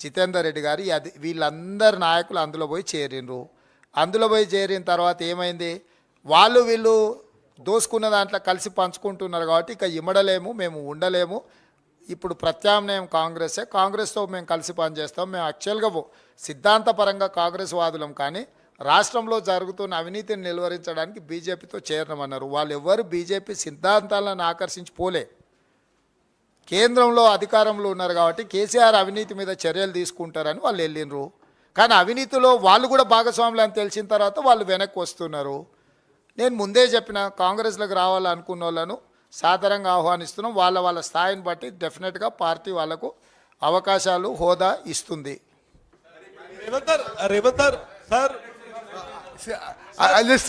జితేందర్ రెడ్డి గారు వీళ్ళందరు నాయకులు అందులో పోయి చేరినరు. అందులో పోయి చేరిన తర్వాత ఏమైంది, వాళ్ళు వీళ్ళు దోసుకున్న దాంట్లో కలిసి పంచుకుంటున్నారు కాబట్టి ఇక ఇమ్మడలేము, మేము ఉండలేము. ఇప్పుడు ప్రత్యామ్నాయం కాంగ్రెసే, కాంగ్రెస్తో మేము కలిసి పనిచేస్తాం. మేము యాక్చువల్గా సిద్ధాంతపరంగా కాంగ్రెస్ వాదులం, కానీ రాష్ట్రంలో జరుగుతున్న అవినీతిని నిలువరించడానికి బీజేపీతో చేరమన్నారు. వాళ్ళు ఎవ్వరు బీజేపీ సిద్ధాంతాలను ఆకర్షించి పోలే. కేంద్రంలో అధికారంలో ఉన్నారు కాబట్టి కేసీఆర్ అవినీతి మీద చర్యలు తీసుకుంటారని వాళ్ళు వెళ్ళినరు. కానీ అవినీతిలో వాళ్ళు కూడా భాగస్వాములు అని తెలిసిన తర్వాత వాళ్ళు వెనక్కి వస్తున్నారు. నేను ముందే చెప్పిన, కాంగ్రెస్లోకి రావాలనుకున్న వాళ్ళను సాధారణంగా ఆహ్వానిస్తున్నాం. వాళ్ళ స్థాయిని బట్టి డెఫినెట్గా పార్టీ వాళ్ళకు అవకాశాలు, హోదా ఇస్తుంది. Revanth sir See, I'll just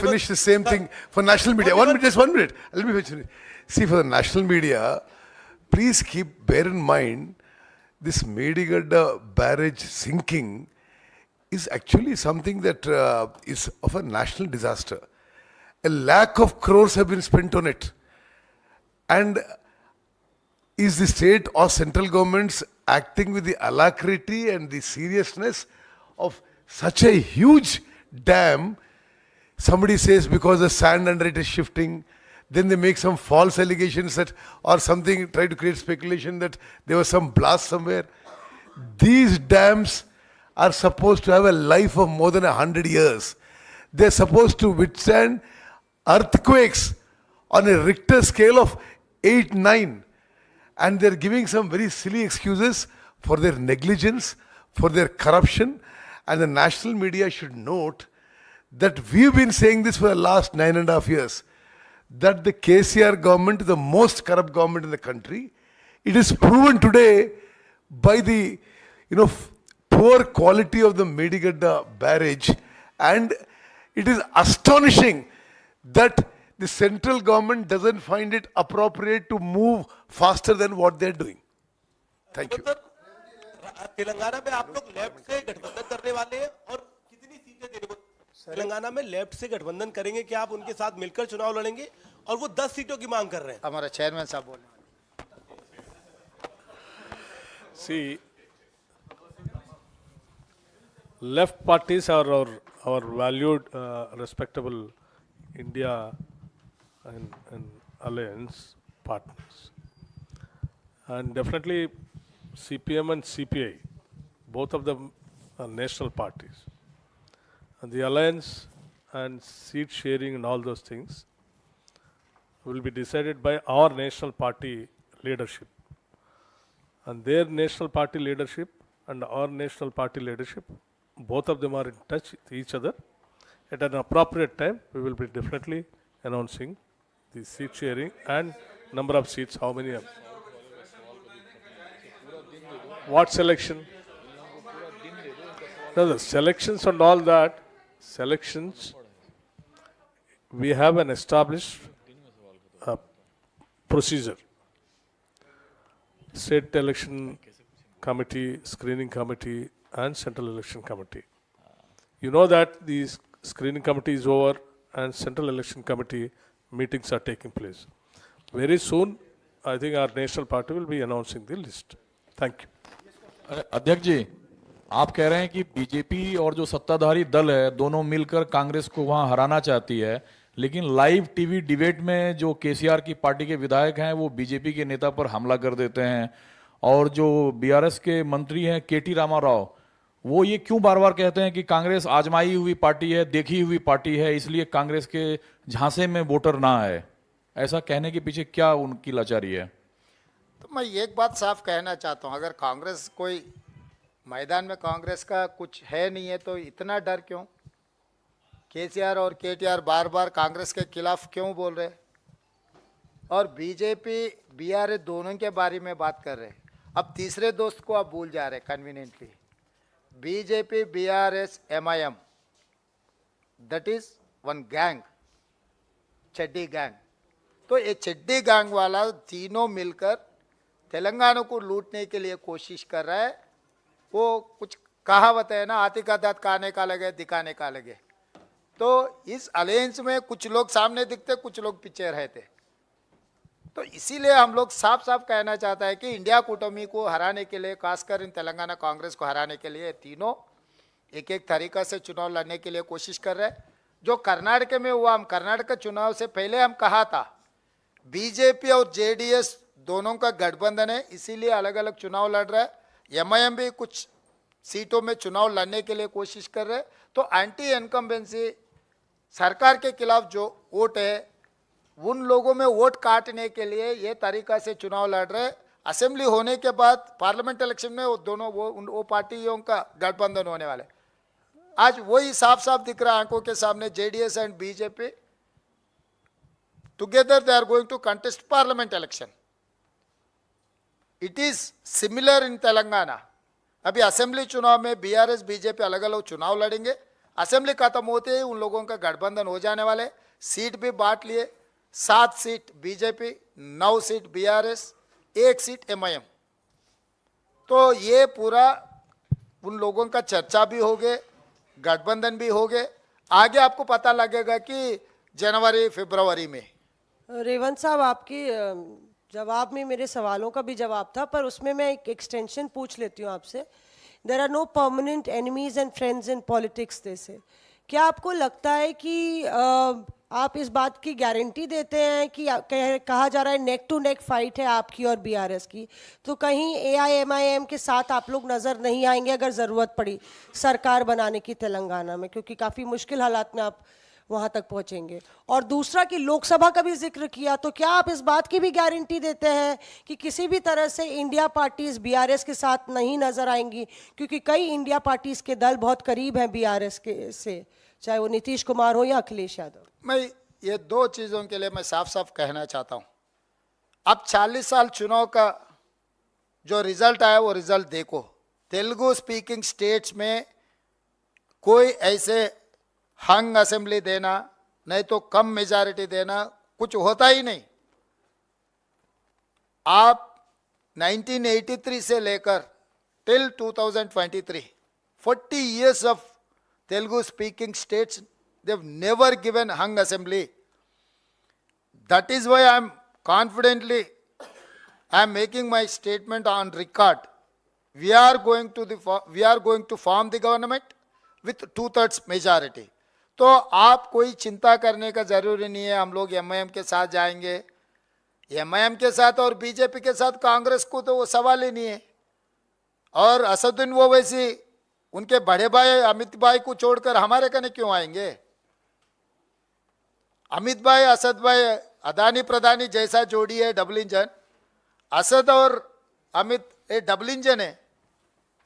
finish the same thing for national media. 1 minute, just 1 minute. Let me finish. See, for the national media, please bear in mind, this Medigadda barrage sinking is actually something that is of a national disaster. A lakh of crores have been spent on it. And is the state or central governments acting with the alacrity and the seriousness of such a huge dam? Somebody says because the sand under it is shifting, then they make some false allegations that, or something, try to create speculation that there was some blast somewhere. These dams are supposed to have a life of more than 100 years. They're supposed to withstand earthquakes on a Richter scale of 8, 9. And they're giving some very silly excuses for their negligence, for their corruption. And the national media should note that we've been saying this for the last 9.5 years, that the KCR government is the most corrupt government in the country. It is proven today by the poor quality of the Medigadda barrage, and it is astonishing that the central government doesn't find it appropriate to move faster than what they're doing. Thank you. Telangana में आप लोग left से गठबंधन करने वाले हैं और कितनी सीटें देने को? तेलंगाना में लेफ्ट से गठबंधन करेंगे क्या आप उनके साथ मिलकर चुनाव लड़ेंगे? और वो 10 सीटों की मांग कर रहे हैं. हमारा चेयरमैन साहब बोलने वाले. See, left parties are our valued, respectable India and alliance partners. And definitely CPM and CPI, both of them are national parties. And the alliance and seat sharing and all those things will be decided by our national party leadership. And their national party leadership and our national party leadership, both of them are in touch with each other. At an appropriate time, we will be definitely announcing the seat sharing and number of seats, how many are. What selection? No, the selections and all that, selections, we have an established procedure. State election committee, screening committee, and central election committee. You know that the screening committee is over and central election committee meetings are taking place. Very soon, I think our national party will be announcing the list. Thank you. अध्यक्ष जी, आप कह रहे हैं कि BJP और जो सत्ताधारी दल है दोनों मिलकर कांग्रेस को वहां हराना चाहती है, लेकिन लाइव टीवी डिबेट में जो केसीआर की पार्टी के विधायक हैं वो बीजेपी के नेता पर हमला कर देते हैं, और जो बीआरएस के मंत्री हैं केटी रामाराव, वो ये क्यों बार बार कहते हैं कि कांग्रेस आजमाई हुई पार्टी है, देखी हुई पार्टी है, इसलिए कांग्रेस के झांसे में वोटर ना आए? ऐसा कहने के पीछे क्या उनकी लाचारी है? तो मैं एक बात साफ कहना चाहता हूँ, अगर कांग्रेस कोई मैदान में कांग्रेस का कुछ है नहीं है तो इतना डर क्यों? केसीआर और केटीआर बार बार कांग्रेस के खिलाफ क्यों बोल रहे? और बीजेपी बीआरएस दोनों के बारे में बात कर रहे हैं. अब तीसरे दोस्त को आप भूल जा रहे conveniently. BJP BRS MIM, that is one gang. चड्डी गैंग। तो ये चड्डी गैंग वाला तीनों मिलकर तेलंगाना को लूटने के लिए कोशिश कर रहा है। वो कुछ कहावत है ना, हाथी का दांत खाने का लगे दिखाने का लगे। तो इस अलायंस में कुछ लोग सामने दिखते, कुछ लोग पीछे रहते। तो इसीलिए हम लोग साफ साफ कहना चाहता है कि इंडिया कूटमी को हराने के लिए, खासकर इन तेलंगाना कांग्रेस को हराने के लिए तीनों एक एक तरीका से चुनाव लड़ने के लिए कोशिश कर रहे हैं। जो कर्नाटक में हुआ, हम कर्नाटक चुनाव से पहले हम कहा था बीजेपी और जेडीएस दोनों का गठबंधन है, इसीलिए अलग अलग चुनाव लड़ रहा है। एमआईएम भी कुछ सीटों में चुनाव लड़ने के लिए कोशिश कर रहे हैं। तो एंटी इनकम्बेंसी सरकार के खिलाफ जो वोट है, उन लोगों में वोट काटने के लिए ये तरीका से चुनाव लड़ रहे हैं। असेंबली होने के बाद पार्लियामेंट इलेक्शन में वो दोनों वो पार्टियों का गठबंधन होने वाले। आज वही साफ साफ दिख रहा है आंखों के सामने, JDS and BJP together they are going to contest parliament election. It is similar in Telangana. अभी असेंबली चुनाव में बीआरएस बीजेपी अलग अलग चुनाव लड़ेंगे। असेंबली खत्म होते ही उन लोगों का गठबंधन हो जाने वाले। सीट भी बांट लिए, 7 seat BJP, 9 seat BRS, 1 seat MIM. तो ये पूरा उन लोगों का चर्चा भी हो गए, गठबंधन भी हो गए। आगे आपको पता लगेगा कि जनवरी फरवरी में। रेवंत साहब, आपके जवाब में मेरे सवालों का भी जवाब था, पर उसमें मैं एक एक्सटेंशन पूछ लेती हूँ आपसे। There are no permanent enemies and friends in politics से। क्या आपको लगता है कि आप इस बात की गारंटी देते हैं कि कहा जा रहा है नेक टू नेक फाइट है आपकी और बीआरएस की, तो कहीं एआईएमआईएम के साथ आप लोग नजर नहीं आएंगे अगर जरूरत पड़ी सरकार बनाने की तेलंगाना में, क्योंकि काफी मुश्किल हालात में आप वहां तक पहुंचेंगे? और दूसरा कि लोकसभा का भी जिक्र किया, तो क्या आप इस बात की भी गारंटी देते हैं कि किसी भी तरह से इंडिया पार्टीज बीआरएस के साथ नहीं नजर आएंगी? क्योंकि कई इंडिया पार्टीज के दल बहुत करीब हैं बीआरएस के से, चाहे वो नीतीश कुमार हो या अखिलेश यादव। मैं ये 2 चीज़ों के लिए मैं साफ साफ कहना चाहता हूँ। अब 40 साल चुनाव का जो रिजल्ट आया वो रिजल्ट देखो। तेलुगु स्पीकिंग स्टेट्स में कोई ऐसे हंग असेंबली देना, नहीं तो कम मेजॉरिटी देना, कुछ होता ही नहीं। आप 1983 से लेकर till 2023 40 years of Telugu speaking states, they've never given hung assembly. That is why I'm confidently making my statement on record. We are going to form the government with 2/3 majority. तो आप कोई चिंता करने का जरूरी नहीं है। हम लोग एमआईएम के साथ जाएंगे, एमआईएम के साथ और बीजेपी के साथ कांग्रेस को तो वो सवाल ही नहीं है। और असदुद्दीन ओवैसी उनके बड़े भाई अमित भाई को छोड़कर हमारे कने क्यों आएंगे? अमित भाई, असद भाई, अदानी प्रधानी जैसा जोड़ी है, डबल इंजन। असद और अमित ये डबल इंजन है।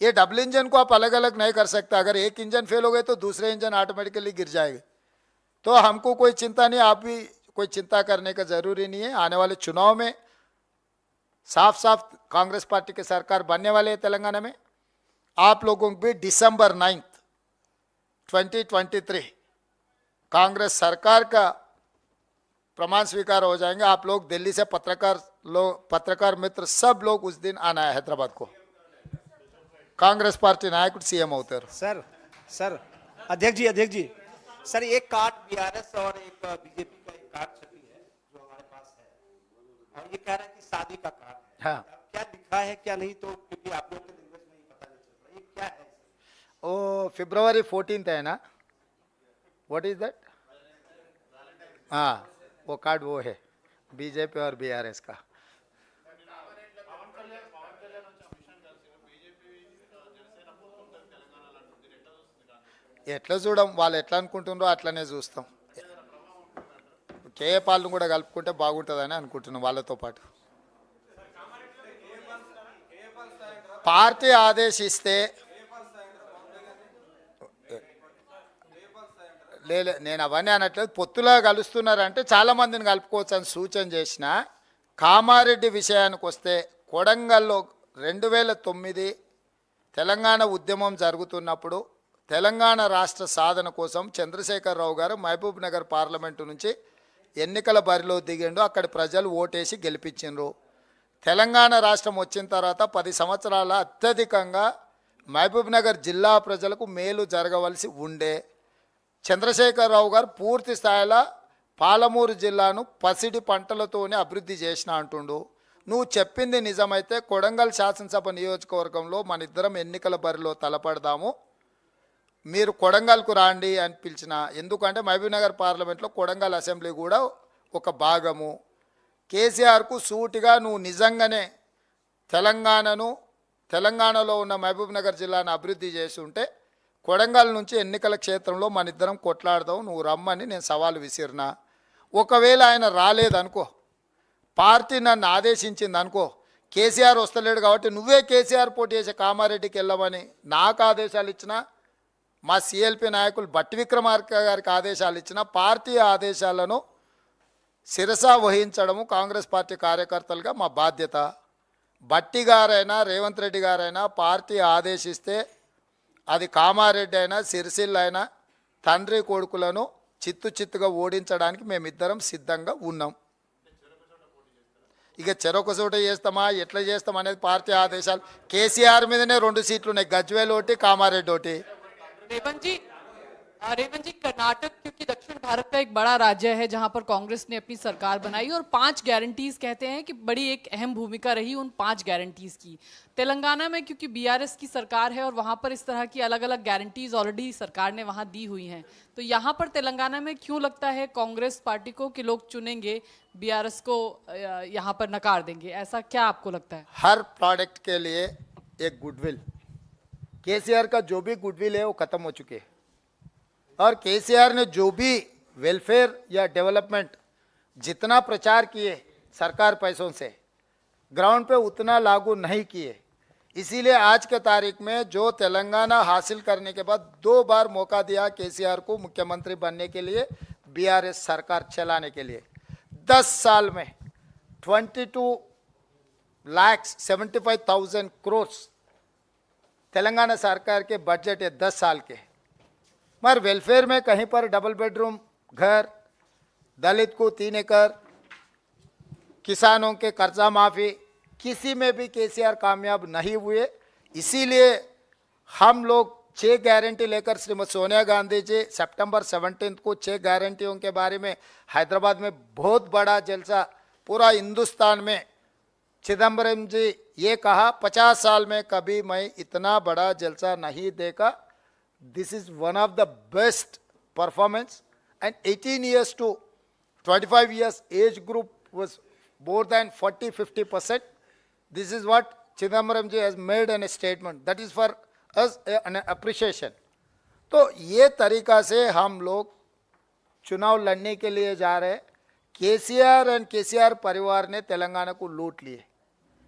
ये डबल इंजन को आप अलग अलग नहीं कर सकते। अगर एक इंजन फेल हो गए तो दूसरे इंजन ऑटोमेटिकली गिर जाएंगे। तो हमको कोई चिंता नहीं, आप भी कोई चिंता करने का जरूरी नहीं है। आने वाले चुनाव में साफ साफ कांग्रेस पार्टी की सरकार बनने वाले है तेलंगाना में। आप लोगों को भी December 9, 2023 कांग्रेस सरकार का प्रमाण स्वीकार हो जाएंगे। आप लोग दिल्ली से पत्रकार मित्र सब लोग उस दिन आना है हैदराबाद को। कांग्रेस पार्टी नायक सीएम होते सर अध्यक्ष जी सर, एक कार्ड बीआरएस और एक बीजेपी का एक कार्ड छपी है जो हमारे पास है, और ये कह रहा है कि शादी का कार्ड है। हाँ। क्या लिखा है क्या नहीं, तो क्योंकि आप लोग के लैंग्वेज में पता नहीं चल रहा, ये क्या है? ओ February 14 है ना? What is that? हाँ, वो कार्ड वो है बीजेपी और बीआरएस का। ఎట్లా చూడం, వాళ్ళు ఎట్లా అనుకుంటున్నారో అట్లనే చూస్తాం. కేఏపాలను కూడా కలుపుకుంటే బాగుంటుందని అనుకుంటున్నాం వాళ్ళతో పాటు. పార్టీ ఆదేశిస్తే లేదు, నేను అవన్నీ అనట్లేదు. పొత్తులా కలుస్తున్నారంటే చాలామందిని కలుపుకోవచ్చు అని సూచన చేసిన. కామారెడ్డి విషయానికి వస్తే కొడంగల్లో 2009 తెలంగాణ ఉద్యమం జరుగుతున్నప్పుడు తెలంగాణ రాష్ట్ర సాధన కోసం చంద్రశేఖరరావు గారు మహబూబ్ నగర్ పార్లమెంటు నుంచి ఎన్నికల బరిలో దిగిండు, అక్కడి ప్రజలు ఓటేసి గెలిపించిండ్రు. తెలంగాణ రాష్ట్రం వచ్చిన తర్వాత 10 సంవత్సరాల అత్యధికంగా మహబూబ్ నగర్ జిల్లా ప్రజలకు మేలు జరగవలసి ఉండే. చంద్రశేఖరరావు గారు పూర్తి స్థాయిలో పాలమూరు జిల్లాను పసిడి పంటలతోనే అభివృద్ధి చేసిన అంటుండు. నువ్వు చెప్పింది నిజమైతే కొడంగల్ శాసనసభ నియోజకవర్గంలో మన ఇద్దరం ఎన్నికల బరిలో తలపడదాము, మీరు కొడంగల్కు రాండి అని పిలిచిన. ఎందుకంటే మహబూబ్నగర్ పార్లమెంట్లో కొడంగల్ అసెంబ్లీ కూడా ఒక భాగము. కేసీఆర్కు సూటిగా నువ్వు నిజంగానే తెలంగాణలో ఉన్న మహబూబ్నగర్ జిల్లాను అభివృద్ధి చేసి ఉంటే కొడంగల్ నుంచి ఎన్నికల క్షేత్రంలో మన ఇద్దరం కొట్లాడదాం, నువ్వు రమ్మని నేను సవాలు విసిరినా. ఒకవేళ ఆయన రాలేదనుకో, పార్టీ నన్ను ఆదేశించింది అనుకో, కేసీఆర్ వస్తలేడు కాబట్టి నువ్వే కేసీఆర్ పోటీ చేసే కామారెడ్డికి వెళ్ళమని నాకు ఆదేశాలు ఇచ్చినా, మా సిఎల్పి నాయకులు బట్టి విక్రమార్క గారికి ఆదేశాలు ఇచ్చిన, పార్టీ ఆదేశాలను శిరసా వహించడము కాంగ్రెస్ పార్టీ కార్యకర్తలుగా మా బాధ్యత. బట్టి గారైనా రేవంత్ రెడ్డి గారైనా పార్టీ ఆదేశిస్తే అది కామారెడ్డి అయినా సిరిసిల్ల అయినా తండ్రి కొడుకులను చిత్తుగా ఓడించడానికి మేమిద్దరం సిద్ధంగా ఉన్నాం. ఇక చెరొక చోట చేస్తామా ఎట్లా చేస్తాం అనేది పార్టీ ఆదేశాలు. కేసీఆర్ మీదనే 2 సీట్లు ఉన్నాయి, గజ్వేల్ ఒకటి, కామారెడ్డి ఒకటి. रेवंत जी, कर्नाटक क्योंकि दक्षिण भारत का एक बड़ा राज्य है जहां पर कांग्रेस ने अपनी सरकार बनाई और 5 गारंटीज कहते हैं कि बड़ी एक अहम भूमिका रही उन 5 गारंटीज की। तेलंगाना में क्योंकि बीआरएस की सरकार है और वहां पर इस तरह की अलग अलग गारंटीज ऑलरेडी सरकार ने वहां दी हुई हैं, तो यहाँ पर तेलंगाना में क्यों लगता है कांग्रेस पार्टी को कि लोग चुनेंगे, बीआरएस को यहाँ पर नकार देंगे? ऐसा क्या आपको लगता है? हर प्रोडक्ट के लिए एक गुडविल, केसीआर का जो भी गुडविल है वो खत्म हो चुके हैं और केसीआर ने जो भी वेलफेयर या डेवलपमेंट जितना प्रचार किए सरकार पैसों से ग्राउंड पे उतना लागू नहीं किए। इसीलिए आज के तारीख में जो तेलंगाना हासिल करने के बाद 2 बार मौका दिया केसीआर को मुख्यमंत्री बनने के लिए, बीआरएस सरकार चलाने के लिए 10 साल में 22,75,000 करोड़ तेलंगाना सरकार के बजट है 10 साल के। मगर वेलफेयर में कहीं पर डबल बेडरूम घर, दलित को 3 एकड़, किसानों के कर्जा माफ़ी, किसी में भी केसीआर कामयाब नहीं हुए। इसीलिए हम लोग 6 गारंटी लेकर श्रीमती सोनिया गांधी जी सितंबर 17 को 6 गारंटियों के बारे में हैदराबाद में बहुत बड़ा जलसा, पूरा हिंदुस्तान में चिदम्बरम जी ये कहा 50 साल में कभी मैं इतना बड़ा जलसा नहीं देखा, this is one of the best performance, and 18 years to 25 years age group was more than 40-50%. This is what Chidambaram ji has made in a statement. That is for us an appreciation. तो ये तरीका से हम लोग चुनाव लड़ने के लिए जा रहे हैं। केसीआर एंड केसीआर परिवार ने तेलंगाना को लूट लिए,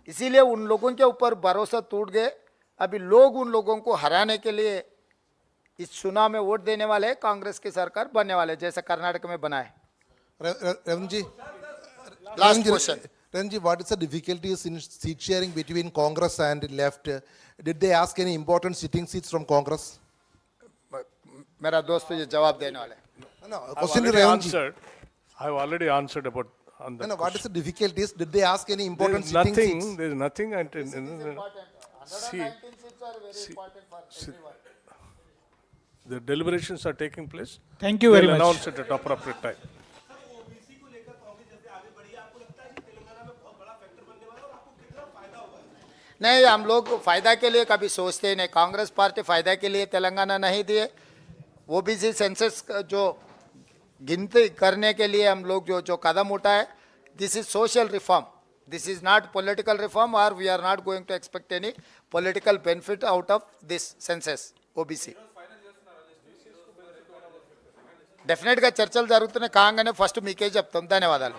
इसीलिए उन लोगों के ऊपर भरोसा टूट गए। अभी लोग उन लोगों को हराने के लिए इस चुनाव में वोट देने वाले हैं, कांग्रेस की सरकार बनने वाले जैसे कर्नाटक में बनाए। Revan ji, last question, Revan ji, what is the difficulties in seat sharing between Congress and left? Did they ask any important sitting seats from Congress? मेरा दोस्त ये जवाब देने वाले हैं। No, I've question to already Revan ji. answered. I've already answered about on that. No, what is the difficulties? Did they ask any important There's sitting nothing. seats? There's nothing. See, the deliberations are taking place. Thank you very We'll much. announce it at appropriate time. नहीं, हम लोग फायदा के लिए कभी सोचते ही नहीं। Congress party फायदा के लिए तेलंगाना नहीं दिए। ओबीसी सेंसस जो गिनती करने के लिए हम लोग जो कदम उठाए, this is social reform, this is not political reform, और we are not going to expect any political benefit out of this census OBC. డెఫినెట్గా చర్చలు జరుగుతున్నాయి, కాగానే ఫస్ట్ మీకే చెప్తాం. ధన్యవాదాలు.